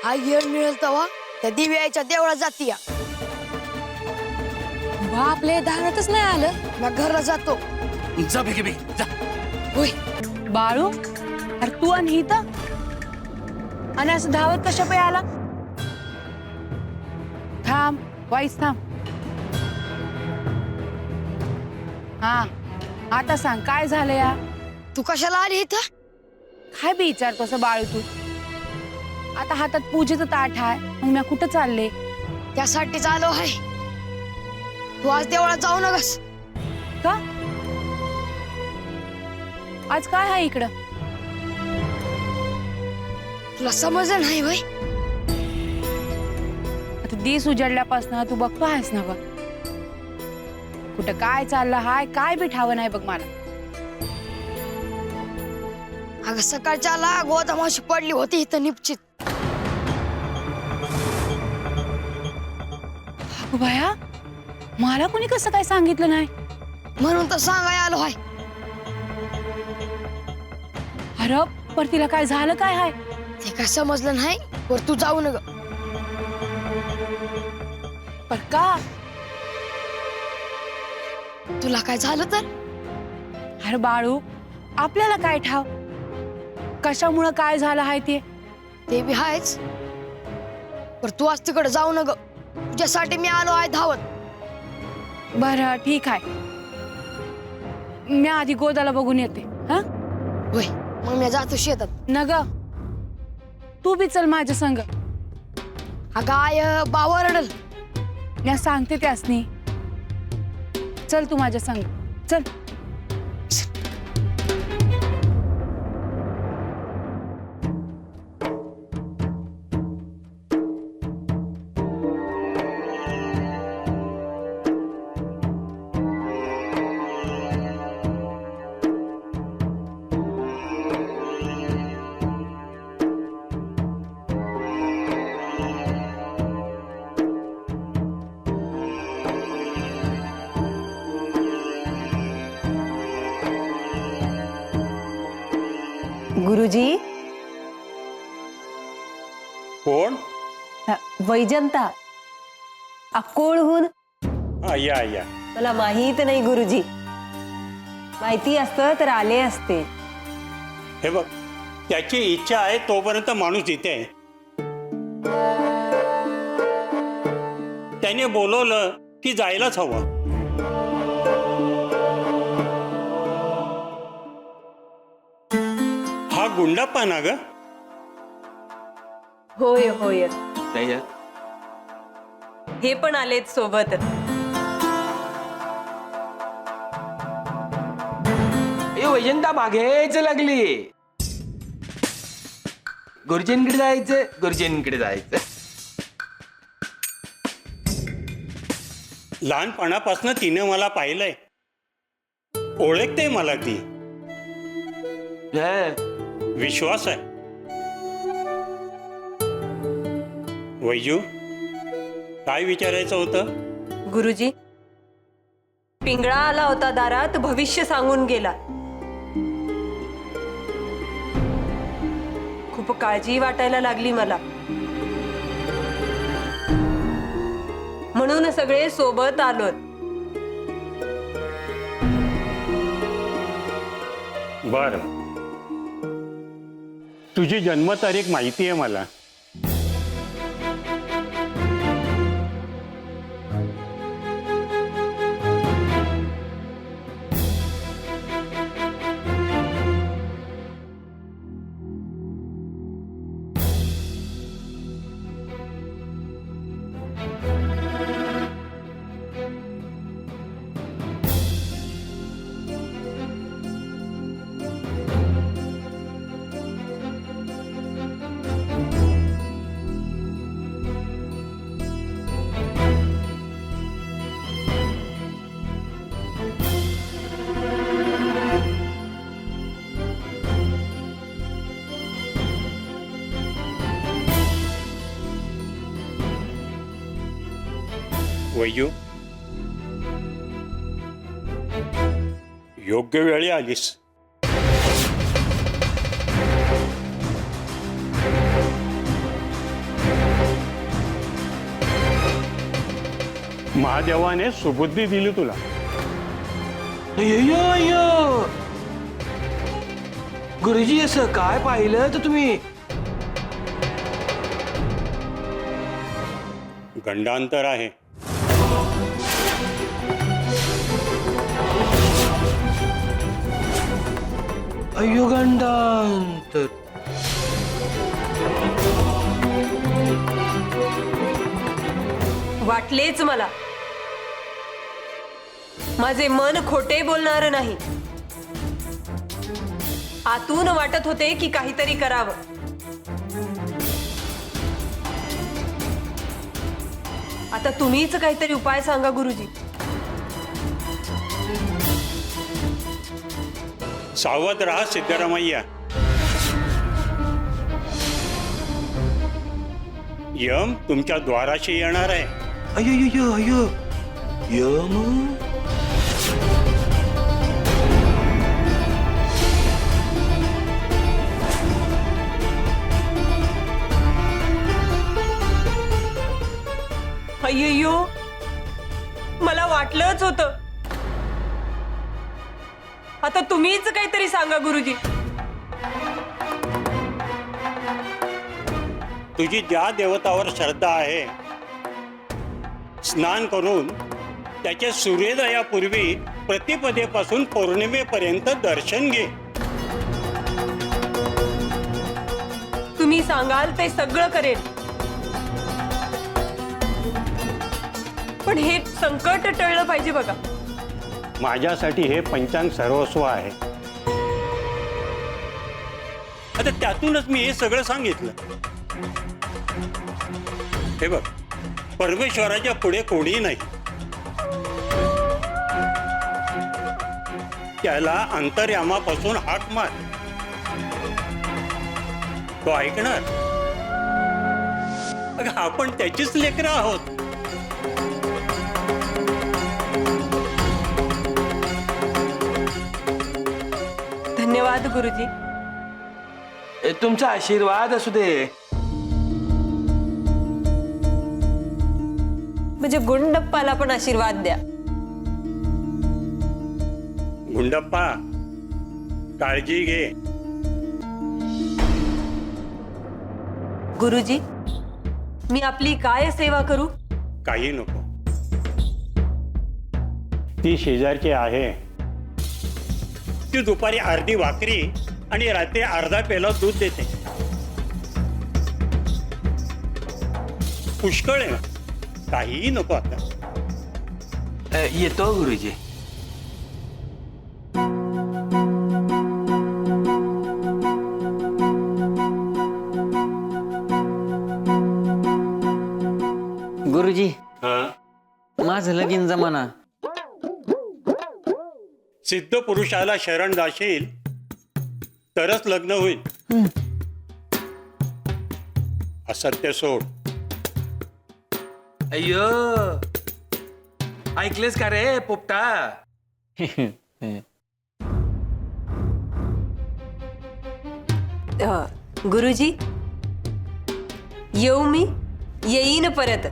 हा येळ मिळेल तेव्हा त्या दिव्याच्या देवळात जातीया. बापले दारातच नाही आलं. मी घरला जातो. जा बेगे जा. होय बाळू, अरे तू आणि ही तर आणि असं धावत कशा पाय आला? थांब, वाईस थांब. हा, आता सांग काय झालं या? तू कशाला आली इथं? काय बी विचारतोस बाळू तू? आता हातात पूजेचं ताट आहे, मग मी कुठं चालले? त्यासाठीच आलो आहे. तू आज देवळात जाऊ नकस. का? आज काय आहे इकडं? तुला समजलं नाही भाई? आता दिस उजडल्यापासून तू बघतो आहेस ना बघ, कुठं काय चाललं हाय काय बी ठाव नाही बघ मला. अगं सकाळच्याला गोदामाशी पडली होती इथं निपचित. अगं बाया, मला कोणी कसं काय सांगितलं नाही? म्हणून तर सांगाय आलो आहे. अरे पण तिला काय झालं काय हाय? ते काय समजलं नाही. वर तू जाऊ नग. पण का? तुला काय झालं तर? अरे बाळू, आपल्याला काय ठाव कशामुळं काय झालं आहे ते बी आहेच. पर तू आज तिकडे जाऊ नग. तुझ्यासाठी मी आलो आहे धावत. बरं ठीक आहे, मी आधी गोदाला बघून येते. हा होय, मग मी जातो शेतात. नग, तू बी चल माझ्या संग. अगं आय बावरडल. मी सांगते त्यासनी. चल तू माझ्या संग चल. गुरुजी. कोण? वैजंता अक्कोळहून. या या. मला माहित नाही गुरुजी, माहिती असतं तर आले असते. हे बघ, त्याची इच्छा आहे तोपर्यंत माणूस इथे आहे. त्याने बोलवलं की जायलाच हवं. हा गुंडाप्पा ना ग? होय होय, हे पण आलेत सोबत. वैजंता मागेच लागली. गुरुजींकडे जायचं, गुरुजींकडे जायचं. लहानपणापासून तिने मला पाहिलंय, ओळखते मला ती. विश्वास आहे. वैजू, काय विचारायचं होतं? गुरुजी, पिंगळा आला होता दारात, भविष्य सांगून गेला. खूप काळजी वाटायला लागली मला, म्हणून सगळे सोबत आलोत. बरं, तुझी जन्मतारीख माहिती आहे मला. वैजू, योग्य वेळी आलीस. महादेवाने सुबुद्धी दिली तुला. अय्यो अय्यो गुरुजी असं काय पाहिलं तर तुम्ही? गंडांतर आहे. अय्यो गंडांतर. वाटलेच मला, माझे मन खोटे बोलणार नाही. आतून वाटत होते की काहीतरी करावं. आता तुम्हीच काहीतरी उपाय सांगा गुरुजी. सावध राहा सिद्धरामय्या. यम तुमच्या द्वाराशी येणार आहे. अय्यो अय्यो यम. अय्यो, मला वाटलंच होतं. आता तुम्हीच काहीतरी सांगा गुरुजी. तुझी ज्या देवतावर श्रद्धा आहे, स्नान करून त्याच्या सूर्योदयापूर्वी प्रतिपदेपासून पौर्णिमेपर्यंत दर्शन घे. तुम्ही सांगाल ते सगळं करेन, पण हे संकट टळलं पाहिजे बघा. माझ्यासाठी हे पंचांग सर्वस्व आहे. आता त्यातूनच मी हे सगळं सांगितलं. हे बघ, परमेश्वराच्या पुढे कोणी नाही. त्याला अंतर्यामापासून हाक मार, तो ऐकणार. अगं आपण त्याचीच लेकरं आहोत. धन्यवाद गुरुजी. तुमचा आशीर्वाद असू दे. म्हणजे गुंडप्पाला पण आशीर्वाद द्या. गुंडप्पा, काळजी घे. गुरुजी, मी आपली काय सेवा करू? काही नको. ती शेजारची आहे. ती दुपारी अर्धी भाकरी आणि रात्री अर्धा पेला दूध देते. पुष्कळ आहे. काहीही नको आता. येतो गुरुजी. गुरुजी, हा, माझं लगीन जमाना. सिद्ध पुरुषाला शरण जाशील तरच लग्न होईल. असत्य सोड. अय्यो, ऐकलेस का रे पोपटा? गुरुजी, येऊ मी, येईन परत.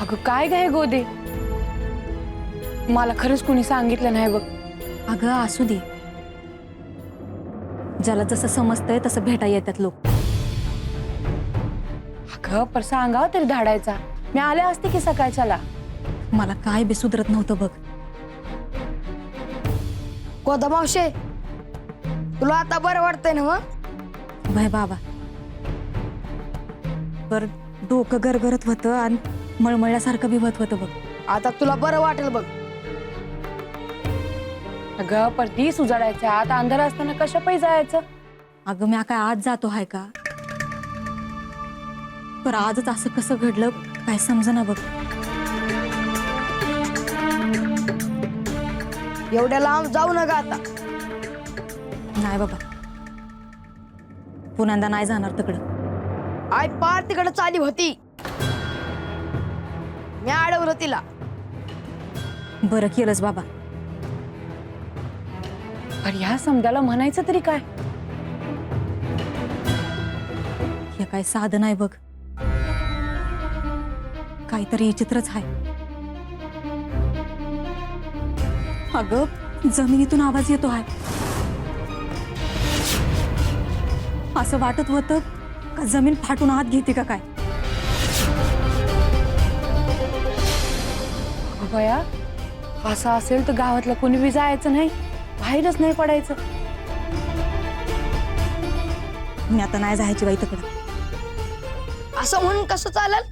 अगं काय ग हे गोदे, मला खरंच कोणी सांगितलं नाही बघ. अगं असू दे, ज्याला जसं समजतंय तसं भेटा येतात लोक. अगं पर सांगाव तरी धाडायचा. मी आले असते की सकाळच्याला. मला काय बी सुधरत नव्हतं बघ. गोदा मावशे, तुला आता बरं वाटतंय ना? भय बाबा, पर डोकं गरगरत होतं आणि मळमळल्यासारखं बी होत होतं बघ. आता तुला बरं वाटेल बघ. अगं पर दिस उजाडायचा, आता अंधार असताना कशा पायी जायचं? अगं मी काय आज जातो हाय का? पर आजच असं कसं घडलं काय समजना बघ. एवढ्या लांब जाऊ नका आता. नाही बाबा, पुन्हा नाही जाणार तिकडं. आई पार तिकडे चाली होती, मी अडवलं तिला. बरं केलंच बाबा. अरे ह्या समजायला म्हणायचं तरी काय? हे काय साधं नाही बघ, काहीतरी विचित्रच आहे. अगं जमिनीतून आवाज येतो आहे. असं वाटत होतं का जमीन फाटून आत घेते का काय. बया, असं असेल तर गावातलं कोणी बी जायचं नाही, बाहेरच नाही पडायचं. मी आता नाही जायची बाई तिकडं. असं म्हणून कसं चालेल?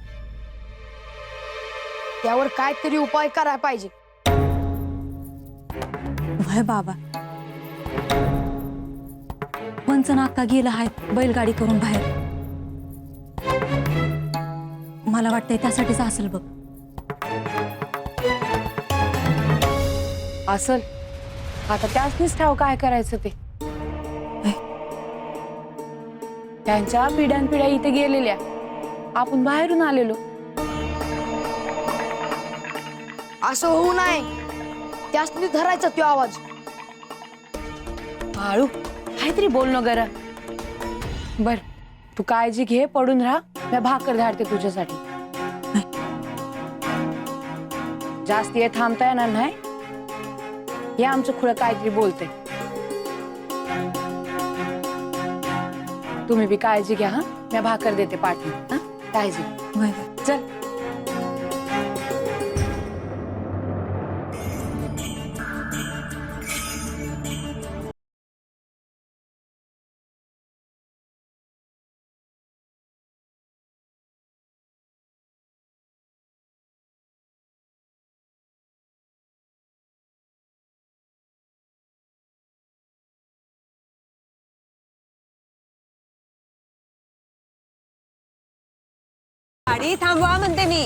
त्यावर काहीतरी उपाय करायला पाहिजे. वय बाबा, पंचनाका गेलं आहे बैलगाडी करून बाहेर. मला वाटतंय त्यासाठीच असेल बघ. असल आता त्यासनीच ठाव काय करायचं ते. त्यांच्या पिढ्यानपिढ्या इथे गेलेल्या, आपण बाहेरून आलेलो. असं होऊ नये, त्यासनी धरायचा तो आवाज. आळू काहीतरी बोल न गरा. बर, तू काळजी घे, पडून राहा. मी भाकर धाडते तुझ्यासाठी. जास्त ये थांबता येणार नाही. हे आमचं खुळं काहीतरी बोलते. तुम्ही बी काळजी घ्या. हा, मी भाकर देते पाठवून. हा, काळजी घे. वय चल. गाडी थांबवा म्हणते मी.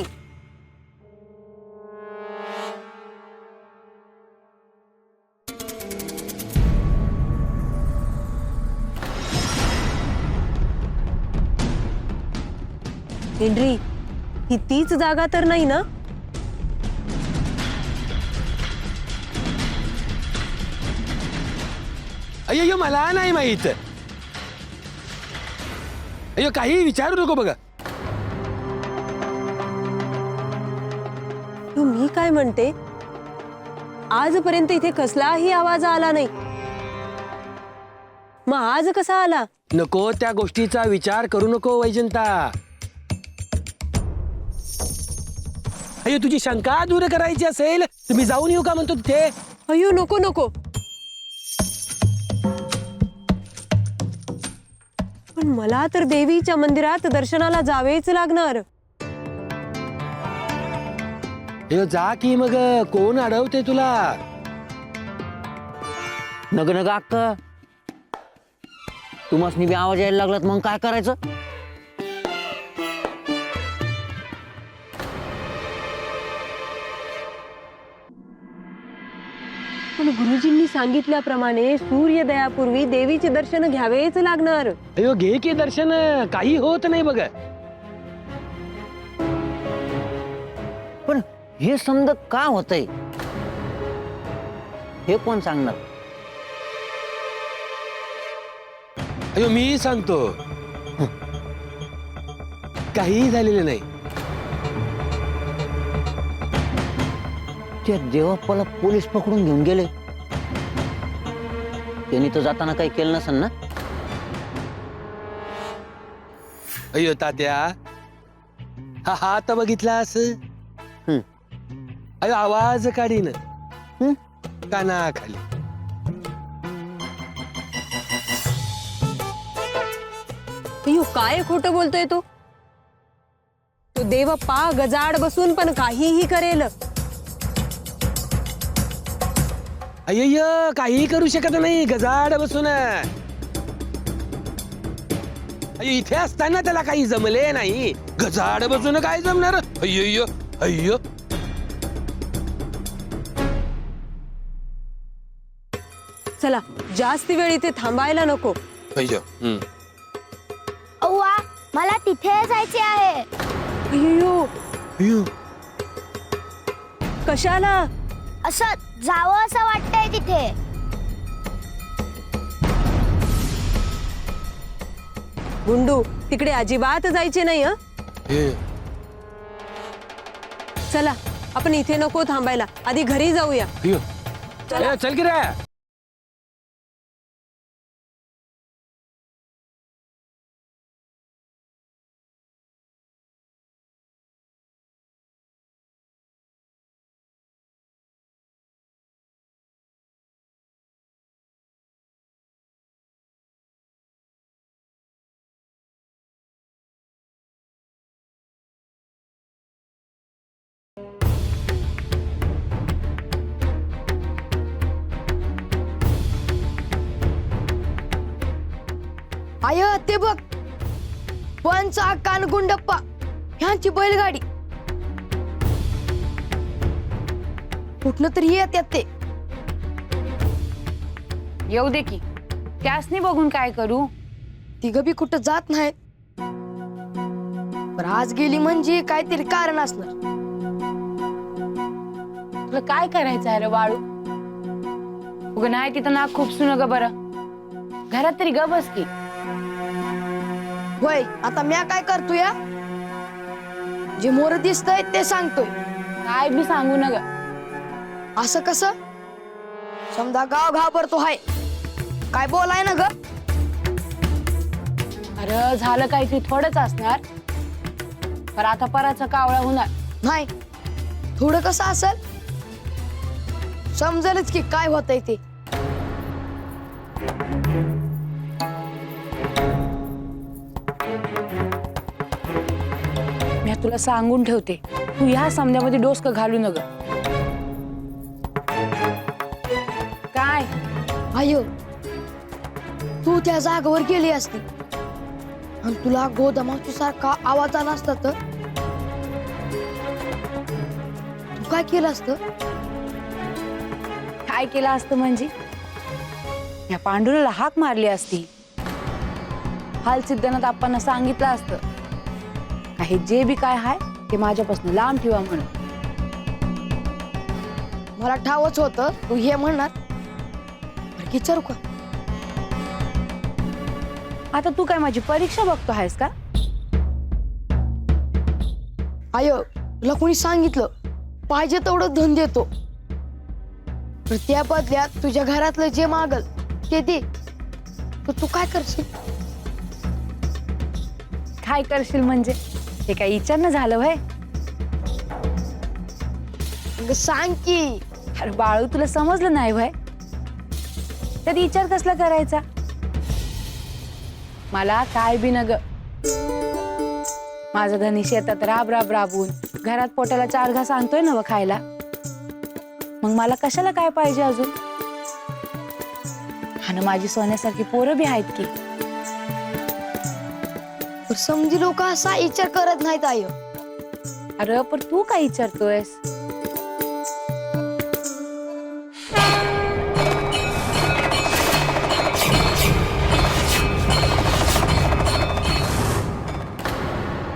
हेनरी, ही तीच जागा तर नाही ना? अय्यो मला नाही माहित. अय्यो काही विचारू नको बघा. मी काय म्हणते, आजपर्यंत इथे कसलाही आवाज आला नाही, मग आज कसा आला? नको त्या गोष्टीचा विचार करू नको वैजंता. अय्यो तुझी शंका दूर करायची असेल तुम्ही जाऊन येऊ का म्हणतो तिथे. अयो नको नको. पण मला तर देवीच्या मंदिरात दर्शनाला जावेच लागणार. अय्यो जा की, मग कोण अडवते तुला. नग नग अक्क, तुम्हासनी बी आवाज यायला लागलात मग काय करायचं. पण गुरुजींनी सांगितल्याप्रमाणे सूर्योदयापूर्वी देवीचे दर्शन घ्यावेच लागणार. अय्यो घे की दर्शन, काही होत नाही बघ. पण हे समज का होतंय हे कोण सांगणार. अय्यो मी सांगतो. काही झालेलं नाही. त्या देवाप्पाला पोलीस पकडून घेऊन गेले. त्यांनी तर जाताना काही केलं नसेल ना. अय्यो तात्या, हा हात बघितलास. अय्यो आवाज काढीन कानाखाली. अयो काय खोटं बोलतोय तो. तो देवप्पा गजाड बसून पण काहीही करेल. अय्य काही करू शकत नाही गजाड बसून. अय्यो इथे असताना त्याला काही जमले नाही. गजाड बसून काय जमणार. अय्यो अय्यो. चला जास्त वेळ इथे थांबायला नको. अव्वा मला तिथे जायचे आहे. अय्यो कशाला? असं जावं असं वाटतंय तिथे. गुंडू तिकडे अजिबात जायचे नाही. चला आपण इथे नको थांबायला, आधी घरी जाऊया. चल की रे. आय ते बघ, पंच कान गुंडप्पा ह्यांची बैलगाडी. कुठनं तरी येतात ते. येऊ दे की, त्यासनी बघून काय करू. तिघ बी कुठं जात नाहीत. पण आज गेली म्हणजे काहीतरी कारण असणार. तुला काय करायचं आहे रे बाळू? उग नाही तिथं नाक खूप सुन ग बरं. घरात तरी ग बस की. होय आता म्या काय करतोय? जे मोर दिसतंय ते सांगतोय. काय बी सांगू न ग. असं कसं? समजा गाव घाबरतो हाय, काय बोलाय ना ग? अरे झालं काहीतरी थोडंच असणार, पण आता पराचा कावळा होणार नाही. थोडं कसं असेल? समजेलच की काय होतंय ते. मी तुला सांगून ठेवते, तू ह्या समजामध्ये डोसकं घालू नग. काय आयो तू त्या जागेवर गेली असती आणि तुला गोदामाची सारखा आवाज आला असता तर तू काय केलं असतं? काय केलं असतं म्हणजे? या पांडुराला हाक मारली असती. हाल सिद्धनाथ आप्पांना सांगितलं असतं, हे जे बी काय हाय ते माझ्यापासून लांब ठेवा म्हणून. मला ठावच होतं तू हे म्हणणार. बरं विचारू का? आता तू काय माझी परीक्षा बघतो आहेस का? आयो तुला कोणी सांगितलं पाहिजे तेवढं धन देतो, पण त्या बदल्यात तुझ्या घरातलं जे मागल ते दे. तर तू काय करशील? काय करशील म्हणजे? हे काय विचारणं झालं व्हय? अगं सांग की. अरे बाळू तुला समजलं नाही व्हय? त्यात विचार कसला करायचा? मला काय बी नग. माझं धनी शेतात राब राब राबून घरात पोटाला 4 घास आणतोय ना व खायला. मग मला कशाला काय पाहिजे अजून? आणि माझी सोन्यासारखी पोरं बी आहेत की. समजी लोक असा विचार करत नाहीत आयो. अरे पण तू काय विचारतोयस?